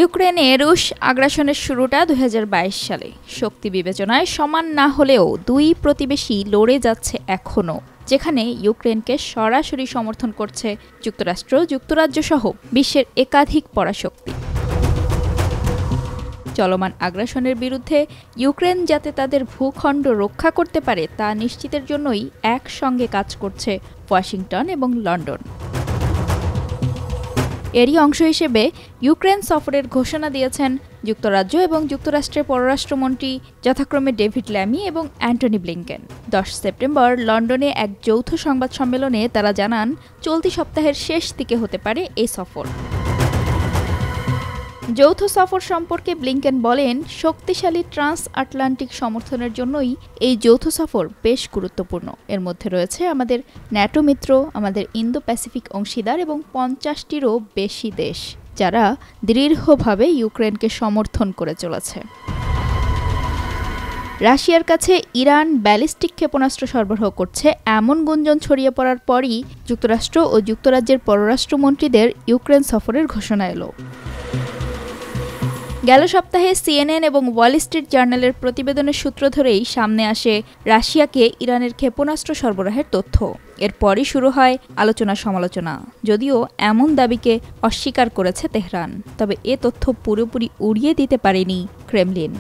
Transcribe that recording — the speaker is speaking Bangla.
ইউক্রেনে রুশ আগ্রাসনের শুরুটা ২০২২ সালে। শক্তি বিবেচনায় সমান না হলেও দুই প্রতিবেশী লড়ে যাচ্ছে এখনও, যেখানে ইউক্রেনকে সরাসরি সমর্থন করছে যুক্তরাষ্ট্র, যুক্তরাজ্য সহ বিশ্বের একাধিক পরাশক্তি। চলমান আগ্রাসনের বিরুদ্ধে ইউক্রেন যাতে তাদের ভূখণ্ড রক্ষা করতে পারে তা নিশ্চিতের জন্যই একসঙ্গে কাজ করছে ওয়াশিংটন এবং লন্ডন। এরই অংশ হিসেবে ইউক্রেন সফরের ঘোষণা দিয়েছেন যুক্তরাজ্য এবং যুক্তরাষ্ট্রের পররাষ্ট্রমন্ত্রী যথাক্রমে ডেভিড ল্যামি এবং অ্যান্টনি ব্লিংকেন। ১০ সেপ্টেম্বর লন্ডনে এক যৌথ সংবাদ সম্মেলনে তারা জানান, চলতি সপ্তাহের শেষ দিকে হতে পারে এই সফর। যৌথ সফর সম্পর্কে ব্লিংকেন বলেন, শক্তিশালী ট্রান্স আটলান্টিক সমর্থনের জন্যই এই যৌথ সফর বেশ গুরুত্বপূর্ণ। এর মধ্যে রয়েছে আমাদের ন্যাটো মিত্র, আমাদের ইন্দো প্যাসিফিক অংশীদার এবং ৫০টিরও বেশি দেশ, যারা দৃঢ়ভাবে ইউক্রেনকে সমর্থন করে চলেছে। রাশিয়ার কাছে ইরান ব্যালিস্টিক ক্ষেপণাস্ত্র সরবরাহ করছে এমন গুঞ্জন ছড়িয়ে পড়ার পরই যুক্তরাষ্ট্র ও যুক্তরাজ্যের পররাষ্ট্রমন্ত্রীদের ইউক্রেন সফরের ঘোষণা এলো। গেল সপ্তাহে সিএনএন এবং ওয়াল স্ট্রিট জার্নালের প্রতিবেদনের সূত্র ধরেই সামনে আসে রাশিয়াকে ইরানের ক্ষেপণাস্ত্র সরবরাহের তথ্য। এরপরই শুরু হয় আলোচনা সমালোচনা, যদিও এমন দাবিকে অস্বীকার করেছে তেহরান। তবে এ তথ্য পুরোপুরি উড়িয়ে দিতে পারেনি ক্রেমলিন।